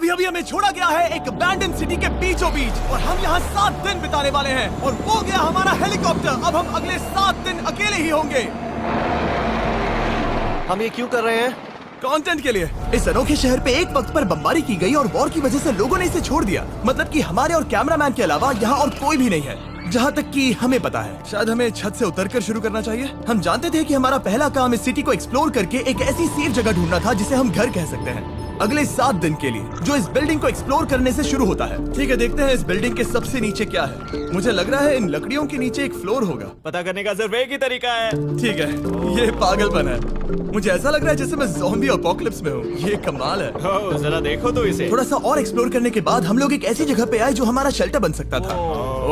अभी अभी हमें छोड़ा गया है एक अबैंडन सिटी के बीचों बीच और हम यहाँ 7 दिन बिताने वाले हैं और वो गया हमारा हेलीकॉप्टर। अब हम अगले 7 दिन अकेले ही होंगे। हम ये क्यों कर रहे हैं? कंटेंट के लिए। इस अनोखे शहर पे एक वक्त पर बमबारी की गई और वॉर की वजह से लोगों ने इसे छोड़ दिया। मतलब कि हमारे और कैमरामैन के अलावा यहाँ और कोई भी नहीं है, जहाँ तक कि हमें पता है। शायद हमें छत से उतरकर शुरू करना चाहिए। हम जानते थे कि हमारा पहला काम इस सिटी को एक्सप्लोर करके एक ऐसी सेफ जगह ढूंढना था जिसे हम घर कह सकते हैं, अगले 7 दिन के लिए, जो इस बिल्डिंग को एक्सप्लोर करने से शुरू होता है। ठीक है, देखते हैं इस बिल्डिंग के सबसे नीचे क्या है। मुझे लग रहा है इन लकड़ियों के नीचे एक फ्लोर होगा। पता करने का सिर्फ एक ही तरीका है। ठीक है, ये पागलपन है। मुझे ऐसा लग रहा है जैसे मैं ज़ॉम्बी अपोकलिप्स में हूँ। ये कमाल है। ओह, जरा देखो तो इसे। थोड़ा सा और एक्सप्लोर करने के बाद हम लोग एक ऐसी जगह पे आए जो हमारा शेल्टर बन सकता था।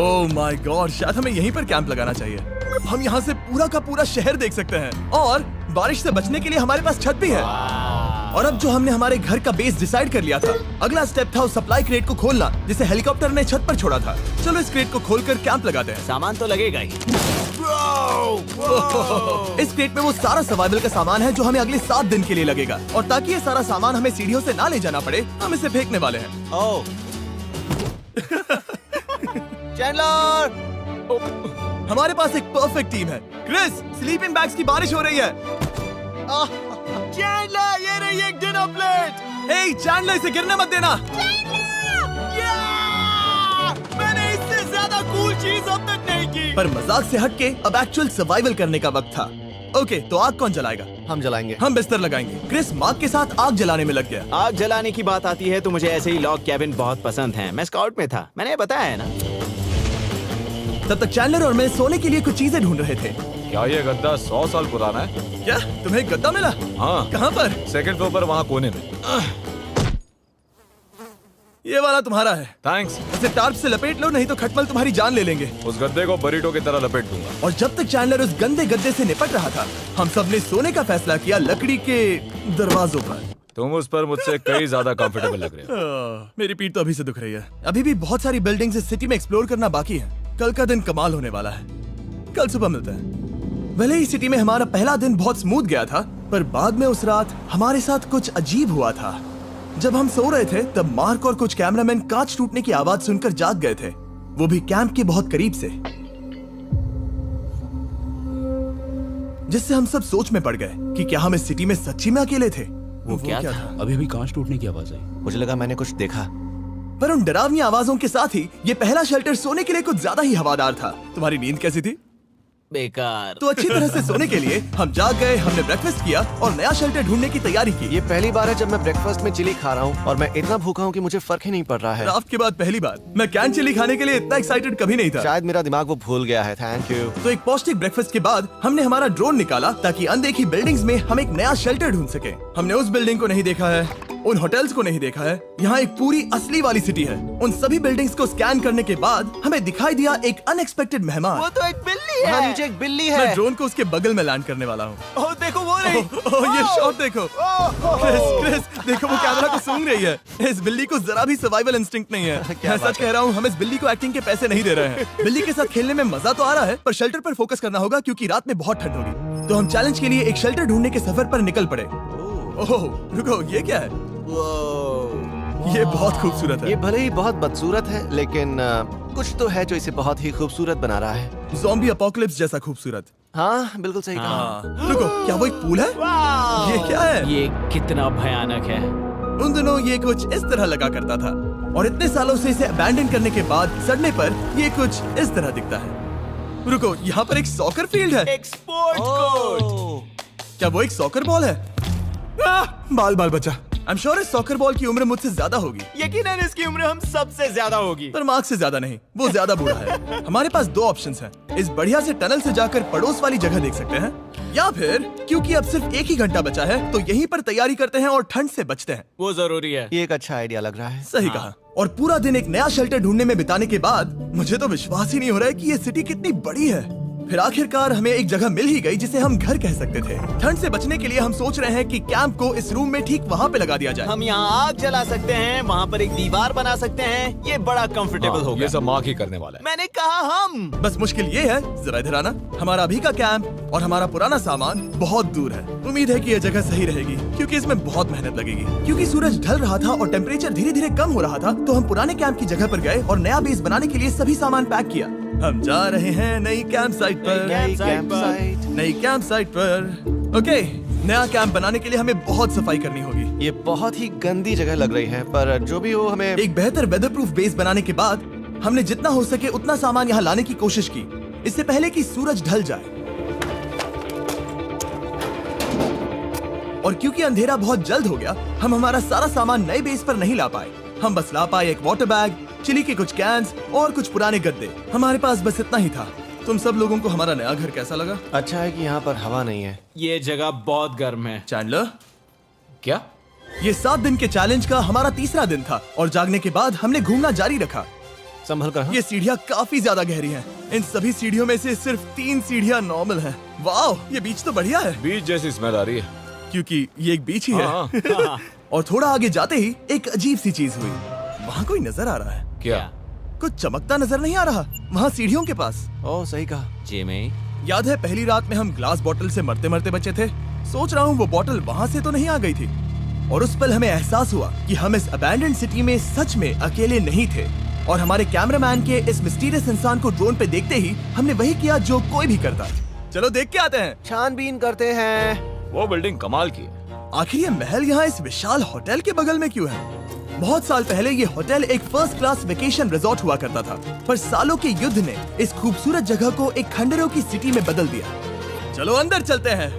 ओह माय गॉड, शायद हमें यहीं पर कैंप लगाना चाहिए। हम यहाँ से पूरा का पूरा शहर देख सकते हैं और बारिश से बचने के लिए हमारे पास छत भी है। और अब जो हमने हमारे घर का बेस डिसाइड कर लिया था, अगला स्टेप था उस सप्लाई क्रेट को खोलना जिसे हेलीकॉप्टर ने छत पर छोड़ा था। चलो इस क्रेट को खोलकर कैंप लगाते हैं। सामान तो लगेगा ही। इस क्रेट में वो सारा सर्वाइवल का सामान है जो हमें अगले 7 दिन के लिए लगेगा। और ताकि ये सारा सामान हमें सीढ़ियों से ना ले जाना पड़े, हम इसे फेंकने वाले हैं। ओह, चैंडलर! हमारे पास एक परफेक्ट टीम है। क्रिस, स्लीपिंग बैग्स की बारिश हो रही है। चैंडलर, ये रही एक डिनर प्लेट। हे चैंडलर, इसे गिरने मत देना। मैंने इससे ज्यादा कूल चीज अब तक नहीं की। पर मजाक से हटके अब एक्चुअल सर्वाइवल करने का वक्त था। ओके, तो आग कौन जलाएगा? हम जलाएंगे। हम बिस्तर लगाएंगे। क्रिस मार्क के साथ आग जलाने में लग गया। आग जलाने की बात आती है तो मुझे ऐसे ही लॉग कैबिन बहुत पसंद हैं। मैं स्काउट में था, मैंने बताया है ना। तब तक चैंडलर और मैं सोने के लिए कुछ चीजें ढूंढ रहे थे। क्या ये गद्दा 100 साल पुराना है? क्या तुम्हें गद्दा मिला? हाँ। कहाँ पर? सेकंड फ्लोर पर, वहाँ कोने में। ये वाला तुम्हारा है। थैंक्स। इसे टार्प से लपेट लो, नहीं तो खटमल तुम्हारी जान ले लेंगे। उस गद्दे को बरीटो की तरह लपेट दूंगा। और जब तक चैंडलर उस गंदे गद्दे से निपट रहा था, हम सब ने सोने का फैसला किया लकड़ी के दरवाजों पर। तुम उस पर मुझसे कई ज्यादा कंफर्टेबल लग रहे हो। मेरी पीठ तो अभी से दुख रही है। अभी भी बहुत सारी बिल्डिंग्स इस सिटी में एक्सप्लोर करना बाकी है। कल का दिन कमाल होने वाला है। कल सुबह मिलते हैं। भले ही सिटी में हमारा पहला दिन बहुत स्मूथ गया था, पर बाद में उस रात हमारे साथ कुछ अजीब हुआ था। जब हम सो रहे थे तब मार्क और कुछ कैमरामैन कांच टूटने की आवाज सुनकर जाग गए थे, वो भी कैंप के बहुत करीब से, जिससे हम सब सोच में पड़ गए कि क्या हम इस सिटी में सच्ची में अकेले थे। वो क्या था? अभी भी कांच टूटने की आवाज आई। मुझे लगा मैंने कुछ देखा। पर उन डरावनी आवाजों के साथ ही ये पहला शेल्टर सोने के लिए कुछ ज्यादा ही हवादार था। तुम्हारी नींद कैसी थी? बेकार। तो अच्छी तरह से सोने के लिए हम जाग गए, हमने ब्रेकफास्ट किया और नया शेल्टर ढूंढने की तैयारी की। ये पहली बार है जब मैं ब्रेकफास्ट में चिली खा रहा हूँ और मैं इतना भूखा हूँ कि मुझे फर्क ही नहीं पड़ रहा है। राफ्ट के बाद पहली बार। मैं कैन चिली खाने के लिए इतना एक्साइटेड कभी नहीं था। शायद मेरा दिमाग वो भूल गया है। Thank you. तो एक पौष्टिक ब्रेकफास्ट के बाद हमने हमारा ड्रोन निकाला ताकि अनदेखी बिल्डिंग्स में हम एक नया शेल्टर ढूंढ सके। हमने उस बिल्डिंग को नहीं देखा है, उन होटल्स को नहीं देखा है। यहाँ एक पूरी असली वाली सिटी है। उन सभी बिल्डिंग्स को स्कैन करने के बाद हमें दिखाई दिया एक अनएक्सपेक्टेड मेहमान। वो तो एक बिल्ली वहाँ है। नीचे एक बिल्ली मैं है। ड्रोन को उसके बगल में लैंड करने वाला हूँ। ओह, देखो वो रही। ये शॉट देखो। क्रिस, देखो वो कैमरा को सूंघ रही है। इस बिल्ली को जरा भी सर्वाइवल इंस्टिंक्ट नहीं है। मैं सच कह रहा हूँ, हम इस बिल्ली को एक्टिंग के पैसे नहीं दे रहे हैं। बिल्ली के साथ खेलने में मजा तो आ रहा है, पर शेल्टर पर फोकस करना होगा क्योंकि रात में बहुत ठंड होगी। तो हम चैलेंज के लिए एक शेल्टर ढूंढने के सफर पर निकल पड़े। ओह रुको, ये क्या है? ये बहुत खूबसूरत है। ये भले ही बहुत बदसूरत है, लेकिन कुछ तो है जो इसे बहुत ही खूबसूरत बना रहा है। ज़ॉम्बी अपोकलिप्स जैसा खूबसूरत। हाँ, बिल्कुल सही कहा। रुको, क्या वो एक पूल है? ये क्या है? ये कितना भयानक है। उन दिनों ये कुछ इस तरह लगा करता था और इतने सालों से इसे अबैंडन करने के बाद सड़ने पर ये कुछ इस तरह दिखता है। रुको, यहाँ पर एक सॉकर फील्ड है। एक स्पोर्ट्स कोर्ट। क्या वो एक सॉकर बॉल है? बाल बाल बचा। I'm sure इस सॉकर बॉल की उम्र मुझसे ज्यादा होगी। यकीनन इसकी उम्र हम सबसे ज्यादा होगी। पर मार्क से ज्यादा नहीं, वो ज्यादा बूढ़ा है। हमारे पास 2 ऑप्शंस हैं। इस बढ़िया से टनल से जाकर पड़ोस वाली जगह देख सकते हैं, या फिर क्योंकि अब सिर्फ 1 ही घंटा बचा है तो यहीं पर तैयारी करते हैं और ठंड से बचते हैं। वो जरूरी है। ये एक अच्छा आइडिया लग रहा है। सही कहा। और पूरा दिन एक नया शेल्टर ढूंढने में बिताने के बाद मुझे तो विश्वास ही नहीं हो रहा है कि ये सिटी कितनी बड़ी है। फिर आखिरकार हमें एक जगह मिल ही गई जिसे हम घर कह सकते थे। ठंड से बचने के लिए हम सोच रहे हैं कि कैंप को इस रूम में ठीक वहाँ पे लगा दिया जाए। हम यहाँ आग जला सकते हैं, वहाँ पर एक दीवार बना सकते हैं। ये बड़ा कंफर्टेबल हाँ, होगा। ये सब मार्क ही करने वाला है। मैंने कहा हम। बस मुश्किल ये है, जरा इधर आना, हमारा अभी का कैंप और हमारा पुराना सामान बहुत दूर है। उम्मीद है कि यह जगह सही रहेगी क्योंकि इसमें बहुत मेहनत लगेगी। क्योंकि सूरज ढल रहा था और टेम्परेचर धीरे धीरे कम हो रहा था, तो हम पुराने कैंप की जगह पर गए और नया बेस बनाने के लिए सभी सामान पैक किया। हम जा रहे हैं नई कैंप साइट पर। नई कैंप साइट पर। ओके, नया कैंप बनाने के लिए हमें बहुत सफाई करनी होगी। ये बहुत ही गंदी जगह लग रही है, पर जो भी हो हमें एक बेहतर वेदर प्रूफ बेस बनाने के बाद हमने जितना हो सके उतना सामान यहाँ लाने की कोशिश की, इससे पहले कि सूरज ढल जाए। और क्योंकि अंधेरा बहुत जल्द हो गया, हम हमारा सारा सामान नए बेस पर नहीं ला पाए। हम बस ला पाए एक वाटर बैग, चिली के कुछ कैंस और कुछ पुराने गद्दे। हमारे पास बस इतना ही था। तुम सब लोगों को हमारा नया घर कैसा लगा? अच्छा है कि यहाँ पर हवा नहीं है। ये जगह बहुत गर्म है। चैंडलर, क्या? ये 7 दिन के चैलेंज का हमारा तीसरा दिन था और जागने के बाद हमने घूमना जारी रखा। संभल कर। हाँ? ये सीढ़ियाँ काफी ज्यादा गहरी हैं। इन सभी सीढ़ियों में से सिर्फ 3 सीढ़ियाँ नॉर्मल हैं। वाओ, ये बीच तो बढ़िया है बीच जैसी स्मेल आ रही है। क्योंकि ये एक बीच ही हाँ। है। और थोड़ा आगे जाते ही एक अजीब सी चीज हुई। वहाँ कोई नजर आ रहा है। क्या? कुछ चमकता नजर नहीं आ रहा वहाँ सीढ़ियों के पास। ओह, सही कहा। जिमी, याद है पहली रात में हम ग्लास बॉटल से मरते मरते बचे थे? सोच रहा हूँ वो बॉटल वहाँ से तो नहीं आ गई थी। और उस पल हमें एहसास हुआ कि हम इस अबैंडन्ड सिटी में सच में अकेले नहीं थे। और हमारे कैमरामैन के इस मिस्टीरियस इंसान को ड्रोन पे देखते ही हमने वही किया जो कोई भी करता। चलो देख के आते हैं। छानबीन करते हैं। वो बिल्डिंग कमाल की है। आखिर ये महल यहाँ इस विशाल होटल के बगल में क्यों है? बहुत साल पहले ये होटल एक फर्स्ट क्लास वेकेशन रिजॉर्ट हुआ करता था, पर सालों के युद्ध ने इस खूबसूरत जगह को एक खंडरों की सिटी में बदल दिया। चलो अंदर चलते हैं।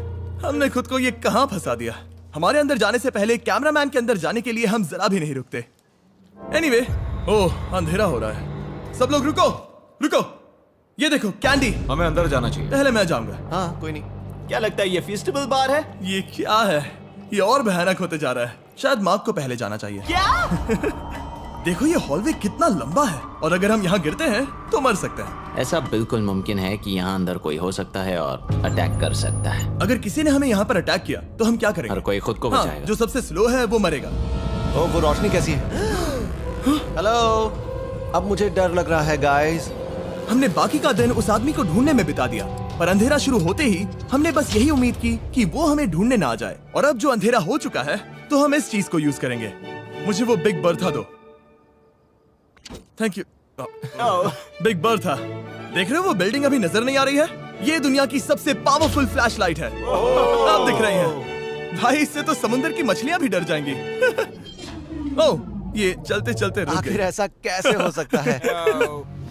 हमने खुद को ये कहाँ फंसा दिया। हमारे अंदर जाने से पहले कैमरामैन के अंदर जाने के लिए हम जरा भी नहीं रुकते। एनीवे, ओह अंधेरा हो रहा है। सब लोग रुको, रुको। ये देखो कैंडी। हमें अंदर जाना चाहिए। पहले मैं जाऊंगा। हाँ, कोई नहीं। क्या लगता है ये फेस्टिवल बार है? ये क्या है? ये और भयानक होते जा रहा है। शायद मार्क को पहले जाना चाहिए। क्या? देखो ये हॉलवे कितना लंबा है और अगर हम यहाँ गिरते हैं तो मर सकते हैं। ऐसा बिल्कुल मुमकिन है कि यहाँ अंदर कोई हो सकता है और अटैक कर सकता है। अगर किसी ने हमें यहाँ पर अटैक किया तो हम क्या करेंगे? हर कोई खुद को हाँ, बचाएगा। जो सबसे स्लो है वो मरेगा। ओह, वो रोशनी कैसी है? हेलो, अब मुझे डर लग रहा है गाइस। हमने बाकी का दिन उस आदमी को ढूंढने में बिता दिया, पर अंधेरा शुरू होते ही हमने बस यही उम्मीद की कि वो हमें ढूंढने ना आ जाए। और अब जो अंधेरा हो चुका है तो हम इस चीज को यूज करेंगे। मुझे वो बिग बर्था दो। Thank you. Big Bertha. देख रहे हो वो बिल्डिंग अभी नजर नहीं आ रही है? ये दुनिया की सबसे पावरफुल फ्लैशलाइट है। आप दिख रही हैं। भाई इससे तो समुद्र की मछलियां भी डर जाएंगी। ओह, ये चलते चलते रुक आखिर गई। ऐसा कैसे हो सकता है?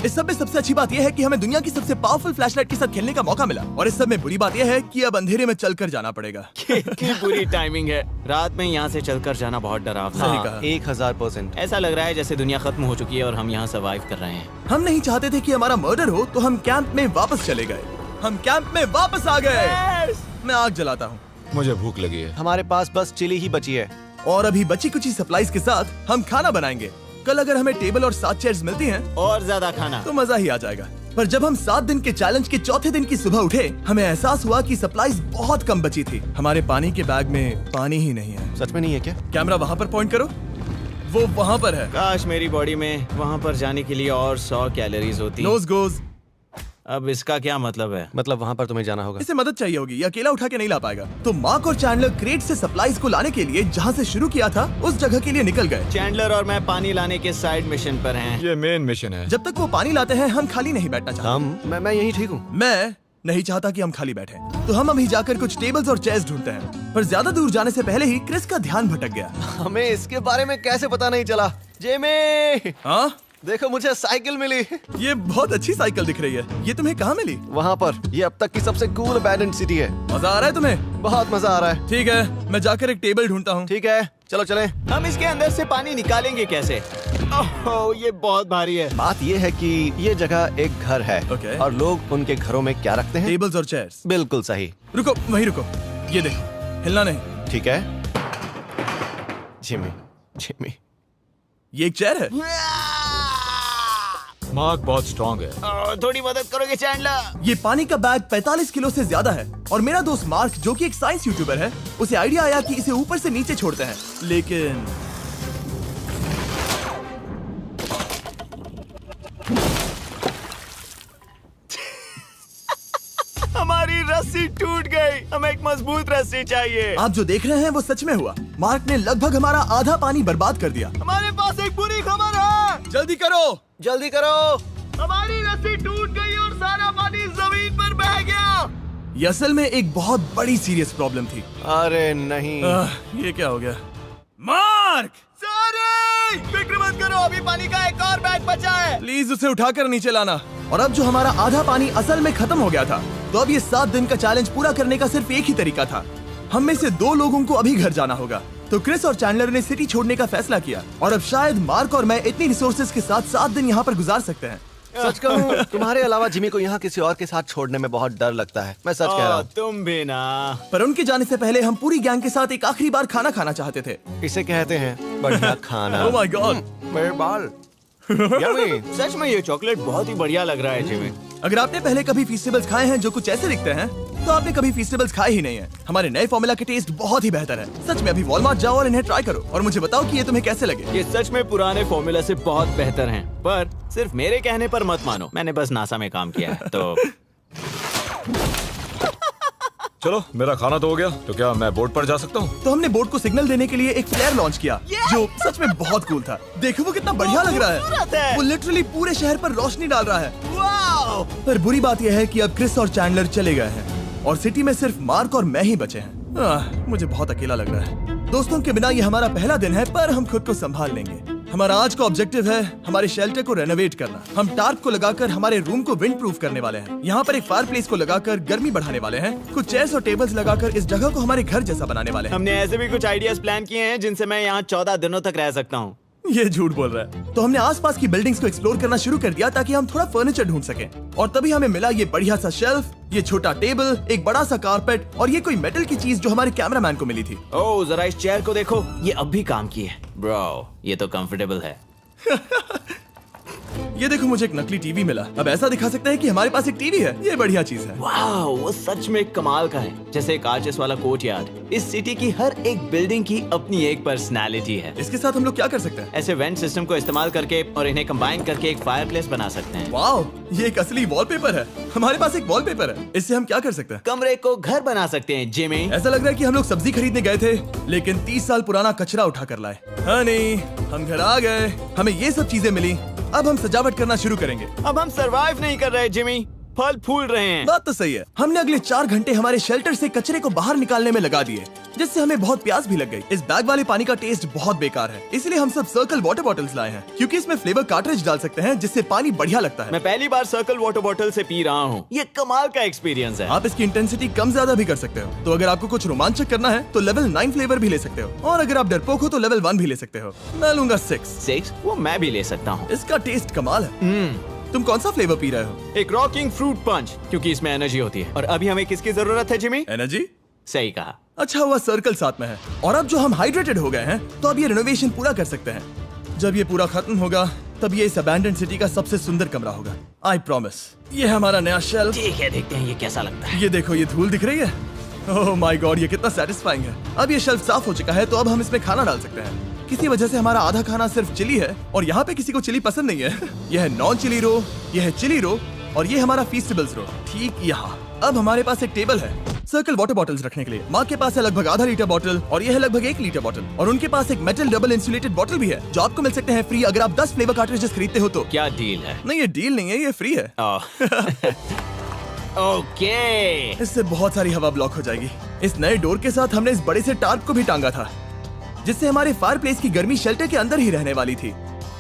इस सब में सबसे अच्छी बात यह है कि हमें दुनिया की सबसे पावरफुल फ्लैशलाइट के साथ खेलने का मौका मिला। और इस सब में बुरी बात यह है कि अब अंधेरे में चलकर जाना पड़ेगा। कितनी बुरी टाइमिंग है। रात में यहाँ से चलकर जाना बहुत डरावना सही है। कहा। 1000%। ऐसा लग रहा है जैसे दुनिया खत्म हो चुकी है और हम यहाँ सर्वाइव कर रहे हैं। हम नहीं चाहते थे कि हमारा मर्डर हो, तो हम कैंप में वापस चले गए। हम कैंप में वापस आ गए। मैं आग जलाता हूँ। मुझे भूख लगी है। हमारे पास बस चिली ही बची है। और अभी बची कुछ सप्लाईज के साथ हम खाना बनाएंगे। कल अगर हमें टेबल और 7 चेयर्स मिलती हैं और ज्यादा खाना तो मजा ही आ जाएगा। पर जब हम 7 दिन के चैलेंज के चौथे दिन की सुबह उठे, हमें एहसास हुआ कि सप्लाईज बहुत कम बची थी। हमारे पानी के बैग में पानी ही नहीं है। सच में नहीं है क्या? कैमरा वहाँ पर पॉइंट करो। वो वहाँ पर है। काश मेरी बॉडी में वहाँ पर जाने के लिए और 100 कैलोरीज होती। Nose goes. अब इसका क्या मतलब है? मतलब वहाँ पर तुम्हें जाना होगा। इसे मदद चाहिए होगी, ये अकेला उठा के नहीं ला पाएगा। तो मार्क और चैंडलर क्रेट से सप्लाईज को लाने के लिए जहाँ से शुरू किया था उस जगह के लिए निकल गए। चैंडलर और मैं पानी लाने के साइड मिशन पर हैं। ये मेन मिशन है। जब तक वो पानी लाते हैं हम खाली नहीं बैठना चाहते। मैं यही ठीक हूँ। मैं नहीं चाहता कि हम खाली बैठे, तो हम अभी जाकर कुछ टेबल्स और चेयर्स ढूंढते हैं। पर ज्यादा दूर जाने से पहले ही क्रिस का ध्यान भटक गया। हमें इसके बारे में कैसे पता नहीं चला? जेमी, हाँ, देखो मुझे साइकिल मिली। ये बहुत अच्छी साइकिल दिख रही है। ये तुम्हें कहाँ मिली? वहाँ पर। ये अब तक की सबसे कूल अबैंडन्ड सिटी है। मजा आ रहा है तुम्हें? बहुत मजा आ रहा है। ठीक है, मैं जाकर एक टेबल ढूंढता हूँ। ठीक है, चलो चलें। हम इसके अंदर से पानी निकालेंगे कैसे? ओह, ये बहुत भारी है। बात ये है कि ये जगह एक घर है। Okay. और लोग उनके घरों में क्या रखते हैं? टेबल्स और चेयर्स। बिल्कुल सही। रुको, वहीं रुको। ये देखो, हिलना नहीं। ठीक है। Jimmy, Jimmy. ये एक चेयर है। मार्क बहुत स्ट्रांग है। थोड़ी मदद करोगे चैंडलर? ये पानी का बैग 45 किलो से ज्यादा है और मेरा दोस्त मार्क जो कि एक साइंस यूट्यूबर है, उसे आइडिया आया कि इसे ऊपर से नीचे छोड़ते हैं, लेकिन हमारी रस्सी टूट गई। हमें एक मजबूत रस्सी चाहिए। आप जो देख रहे हैं वो सच में हुआ। मार्क ने लगभग हमारा आधा पानी बर्बाद कर दिया। हमारे पास एक बुरी खबर है। जल्दी करो, जल्दी करो। हमारी रस्सी टूट गई और सारा पानी जमीन पर बह गया। ये असल में एक बहुत बड़ी सीरियस प्रॉब्लम थी। अरे नहीं। ये क्या हो गया? मार्क, सॉरी, फिक्र मत करो, अभी पानी का एक और बैग बचा है। प्लीज उसे उठाकर नीचे लाना। और अब जो हमारा आधा पानी असल में खत्म हो गया था, तो अब ये 7 दिन का चैलेंज पूरा करने का सिर्फ एक ही तरीका था। हम में से 2 लोगों को अभी घर जाना होगा। तो क्रिस और चैंडलर ने सिटी छोड़ने का फैसला किया और अब शायद मार्क और मैं इतनी रिसोर्सेज के साथ 7 दिन यहाँ पर गुजार सकते हैं। सच कहूँ, तुम्हारे अलावा जिमी को यहाँ किसी और के साथ छोड़ने में बहुत डर लगता है। मैं सच कह रहा हूँ। तुम भी ना। पर उनके जाने से पहले हम पूरी गैंग के साथ एक आखिरी बार खाना खाना चाहते थे। इसे कहते हैं बढ़िया खाना। ओह माय गॉड, मेरे बाल। यम्मी। सच में ये चॉकलेट बहुत ही बढ़िया लग रहा है जिमी। अगर आपने पहले कभी फीस्टेबल्स खाए हैं जो कुछ ऐसे दिखते हैं, तो आपने कभी फीस्टेबल्स खाए ही नहीं है। हमारे नए फॉर्मूला के टेस्ट बहुत ही बेहतर है। सच में अभी वॉलमार्ट जाओ और इन्हें ट्राई करो और मुझे बताओ कि ये तुम्हें कैसे लगे। ये सच में पुराने फॉर्मूला से बहुत बेहतर हैं, पर सिर्फ मेरे कहने पर मत मानो। मैंने बस नासा में काम किया है तो। चलो, मेरा खाना तो हो गया, तो क्या मैं बोट पर जा सकता हूँ? तो हमने बोट को सिग्नल देने के लिए एक फ्लेयर लॉन्च किया, जो सच में बहुत कूल था। देखो वो कितना बढ़िया लग रहा खूबसूरत है। है। वो लिटरली पूरे शहर पर रोशनी डाल रहा है। वाओ! पर बुरी बात यह है कि अब क्रिस और चैंडलर चले गए हैं और सिटी में सिर्फ मार्क और मैं ही बचे हैं। मुझे बहुत अकेला लग रहा है। दोस्तों के बिना ये हमारा पहला दिन है, पर हम खुद को संभाल लेंगे। हमारा आज का ऑब्जेक्टिव है हमारे शेल्टर को रेनोवेट करना। हम टार्प को लगाकर हमारे रूम को विंड प्रूफ करने वाले हैं। यहाँ पर एक फायर प्लेस को लगाकर गर्मी बढ़ाने वाले हैं। कुछ चेयर्स और टेबल्स लगाकर इस जगह को हमारे घर जैसा बनाने वाले हैं। हमने ऐसे भी कुछ आइडियाज प्लान किए हैं जिनसे मैं यहाँ 14 दिनों तक रह सकता हूँ। ये झूठ बोल रहा है। तो हमने आसपास की बिल्डिंग्स को एक्सप्लोर करना शुरू कर दिया ताकि हम थोड़ा फर्नीचर ढूंढ सकें। और तभी हमें मिला ये बढ़िया सा शेल्फ, ये छोटा टेबल, एक बड़ा सा कारपेट और ये कोई मेटल की चीज जो हमारे कैमरामैन को मिली थी। ओह, जरा इस चेयर को देखो, ये अब भी काम की है। ब्रो, ये तो कंफर्टेबल है। ये देखो, मुझे एक नकली टीवी मिला। अब ऐसा दिखा सकते हैं कि हमारे पास एक टीवी है। ये बढ़िया चीज है। वाओ, वो सच में कमाल का है। जैसे एक आर्चेस वाला कोर्टयार्ड। इस सिटी की हर एक बिल्डिंग की अपनी एक पर्सनालिटी है। इसके साथ हम लोग क्या कर सकते हैं? ऐसे वेंट सिस्टम को इस्तेमाल करके और इन्हें कंबाइन करके एक फायरप्लेस बना सकते हैं। वाओ, ये एक असली वॉलपेपर है। हमारे पास एक वॉलपेपर है। इससे हम क्या कर सकते हैं? कमरे को घर बना सकते हैं जिमी। ऐसा लग रहा है कि हम लोग सब्जी खरीदने गए थे, लेकिन 30 साल पुराना कचरा उठा कर लाए। हनी, हम घर आ गए। हमें ये सब चीजें मिली। अब हम सजावट करना शुरू करेंगे। अब हम सरवाइव नहीं कर रहे जिमी, फल फूल रहे हैं। बात तो सही है। हमने अगले 4 घंटे हमारे शेल्टर से कचरे को बाहर निकालने में लगा दिए, जिससे हमें बहुत प्यास भी लग गई। इस बैग वाले पानी का टेस्ट बहुत बेकार है, इसलिए हम सब सर्कल वाटर बॉटल्स लाए हैं, क्योंकि इसमें फ्लेवर कार्ट्रिज डाल सकते हैं, जिससे पानी बढ़िया लगता है। मैं पहली बार सर्कल वाटर बॉटल से पी रहा हूँ। ये कमाल का एक्सपीरियंस है। आप इसकी इंटेंसिटी कम ज्यादा भी कर सकते हो। तो अगर आपको कुछ रोमांचक करना है तो लेवल 9 फ्लेवर भी ले सकते हो, और अगर आप डरपोक हो तो लेवल 1 भी ले सकते हो। मैं लूंगा 6। वो मैं भी ले सकता हूँ। इसका टेस्ट कमाल है। तुम कौन सा फ्लेवर पी रहे हो? एक रॉकिंग फ्रूट पंच, क्योंकि इसमें एनर्जी होती है। और अभी हमें किसकी जरूरत है जिमी? एनर्जी? सही कहा। अच्छा हुआ सर्कल साथ में है। और अब जो हम हाइड्रेटेड हो गए हैं, तो अब ये रिनोवेशन पूरा कर सकते हैं। जब ये पूरा खत्म होगा, तब ये इस अबैंडन्ड सिटी का सबसे सुंदर कमरा होगा। I promise. ये है हमारा नया शेल्फ। ठीक है, देखते हैं ये कैसा लगता है। ये देखो, ये धूल दिख रही है। ओह माय गॉड, ये कितना सेटिस्फाइंग है। अब ये शेल्फ साफ हो चुका है, तो अब हम इसमें खाना डाल सकते हैं। किसी वजह से हमारा आधा खाना सिर्फ चिली है, और यहाँ पे किसी को चिली पसंद नहीं है। यह है नॉन चिली रो, यह है चिली रो, और ये हमारा फीस्टेबल्स रो, ठीक यहाँ। अब हमारे पास एक टेबल है सर्कल वाटर बॉटल्स रखने के लिए। माँ के पास है लगभग आधा लीटर बॉटल, और यह है लगभग 1 लीटर बॉटल। और उनके पास एक मेटल डबल इंसुलेटेड बॉटल भी है, जो आपको मिल सकते हैं फ्री अगर आप 10 फ्लेवर कार्ट्रिजेस खरीदते हो तो। क्या डील है? नहीं, ये डील नहीं है, ये फ्री है। ओके। इससे बहुत सारी हवा ब्लॉक हो जाएगी। इस नए डोर के साथ हमने इस बड़े से टार्प को भी टांगा था, जिससे हमारे फायर प्लेस की गर्मी शेल्टर के अंदर ही रहने वाली थी।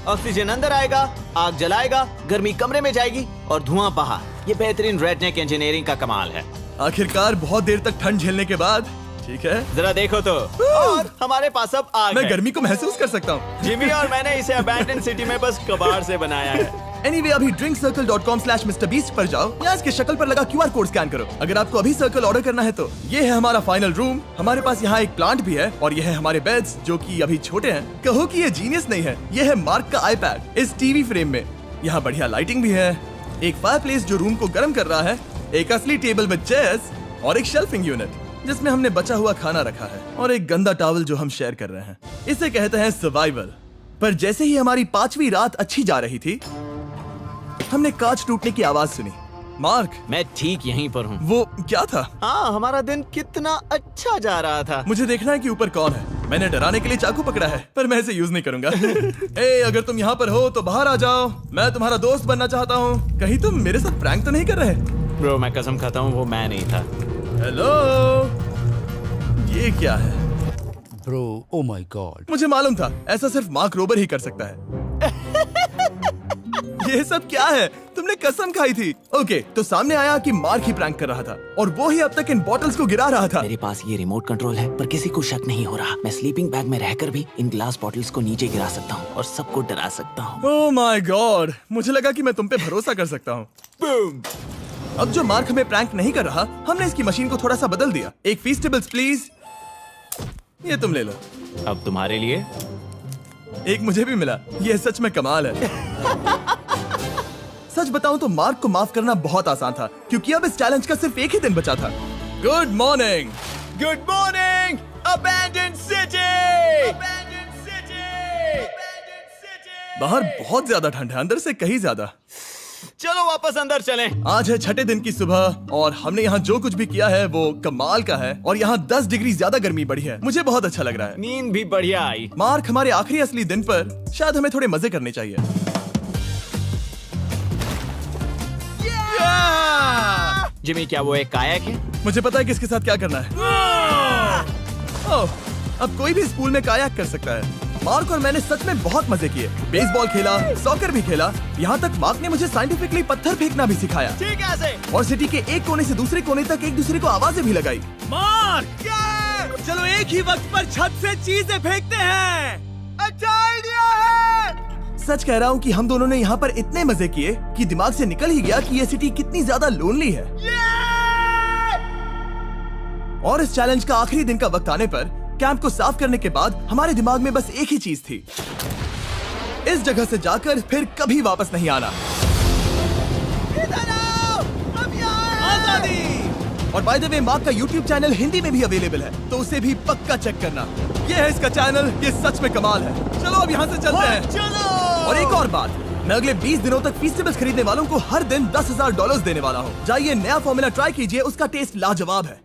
ऑक्सीजन अंदर आएगा, आग जलाएगा, गर्मी कमरे में जाएगी और धुआं बाहर। ये बेहतरीन रेडनेक इंजीनियरिंग का कमाल है। आखिरकार बहुत देर तक ठंड झेलने के बाद, ठीक है, जरा देखो तो। और हमारे पास अब आग मैं है। गर्मी को महसूस कर सकता हूँ। जिमी और मैंने इसे अबैंडन सिटी में बस कबाड़ से बनाया है। Anyway, अभी drinkcircle.com/MrBeast पर जाओ या इसके शक्ल पर लगा QR कोड स्कैन करो। अगर आपको अभी सर्कल ऑर्डर करना है तो। ये है हमारा फाइनल रूम। हमारे पास यहाँ एक प्लांट भी है, और ये है हमारे बेड्स, जो कि अभी छोटे हैं। कहो कि ये जीनियस नहीं है। ये है मार्क का आईपैड इस टीवी फ्रेम में। यहाँ बढ़िया लाइटिंग भी है, एक फायरप्लेस जो रूम को गर्म कर रहा है, एक असली टेबल विद चेयर्स और एक शेल्फिंग यूनिट जिसमें हमने बचा हुआ खाना रखा है, और एक गंदा टॉवल जो हम शेयर कर रहे हैं। इसे कहते हैं सर्वाइवल। पर जैसे ही हमारी 5वीं रात अच्छी जा रही थी, हमने कांच टूटने की आवाज सुनी। मार्क, मैं ठीक यहीं पर हूँ। वो क्या था? हाँ, हमारा दिन कितना अच्छा जा रहा था। मुझे देखना है कि ऊपर कौन है। मैंने डराने के लिए चाकू पकड़ा है, पर मैं इसे यूज नहीं करूंगा। ए, अगर तुम यहाँ पर हो तो बाहर आ जाओ, मैं तुम्हारा दोस्त बनना चाहता हूँ। कहीं तुम मेरे साथ प्रैंक तो नहीं कर रहे? ब्रो, मैं कसम खाता हूँ वो मैं नहीं था। हेलो, ये क्या है? Bro, oh my God. मुझे मालूम था ऐसा सिर्फ मार्क रोबर ही कर सकता है। ये सब क्या है? तुमने कसम खाई थी। ओके, तो सामने आया कि मार्क ही प्रैंक कर रहा था, और वो ही अब तक इन बॉटल्स को गिरा रहा था। मेरे पास ये रिमोट कंट्रोल है, पर किसी को शक नहीं हो रहा। मैं स्लीपिंग बैग में रहकर भी इन ग्लास बॉटल्स को नीचे गिरा सकता हूँ और सबको डरा सकता हूँ। ओह माय गॉड, मुझे लगा कि मैं तुम पे भरोसा कर सकता हूँ। अब जो मार्क हमें प्रैंक नहीं कर रहा, हमने इसकी मशीन को थोड़ा सा बदल दिया। एक फीस्टेबल्स प्लीज, ये तुम ले लो। अब तुम्हारे लिए एक मुझे भी मिला। ये सच में कमाल है। सच बताऊं तो मार्क को माफ करना बहुत आसान था, क्योंकि अब इस चैलेंज का सिर्फ एक ही दिन बचा था। Good morning. Good morning abandoned city. बाहर बहुत ज्यादा ठंड है, अंदर से कहीं ज्यादा। चलो वापस अंदर चलें। आज है 6ठे दिन की सुबह, और हमने यहाँ जो कुछ भी किया है वो कमाल का है, और यहाँ 10 डिग्री ज्यादा गर्मी बढ़ी है। मुझे बहुत अच्छा लग रहा है। नींद भी बढ़िया आई। मार्क, हमारे आखिरी असली दिन पर शायद हमें थोड़े मजे करने चाहिए। जिमी, क्या वो एक कायाक है? मुझे पता है किसके साथ क्या करना है। ओह, अब कोई भी इस पूल में कायाक कर सकता है। मार्क और मैंने सच में बहुत मजे किए। बेसबॉल खेला, सॉकर भी खेला, यहाँ तक मार्क ने मुझे साइंटिफिकली पत्थर फेंकना भी सिखाया। ठीक है से। और सिटी के एक कोने से दूसरे कोने तक एक दूसरे को आवाजें भी लगाई। मार्क, चलो एक ही वक्त पर छत से चीजें फेंकते हैं। अच्छा आइडिया है। सच कह रहा हूँ कि हम दोनों ने यहाँ पर इतने मजे किए कि दिमाग से निकल ही गया कि ये सिटी कितनी ज्यादा लोनली है। और इस चैलेंज का आखिरी दिन का वक्त आने पर कैंप को साफ करने के बाद हमारे दिमाग में बस एक ही चीज थी, इस जगह से जाकर फिर कभी वापस नहीं आना। आजादी। और बाय द वे, मार्क का YouTube चैनल हिंदी में भी अवेलेबल है, तो उसे भी पक्का चेक करना। ये है इसका चैनल, ये सच में कमाल है। चलो अब यहाँ से चलते हैं। चलो। और एक और बात, मैं अगले 20 दिनों तक फीस्टेबल्स खरीदने वालों को हर दिन $10,000 देने वाला हूँ। जाइए, नया फॉर्मूला ट्राई कीजिए, उसका टेस्ट लाजवाब है।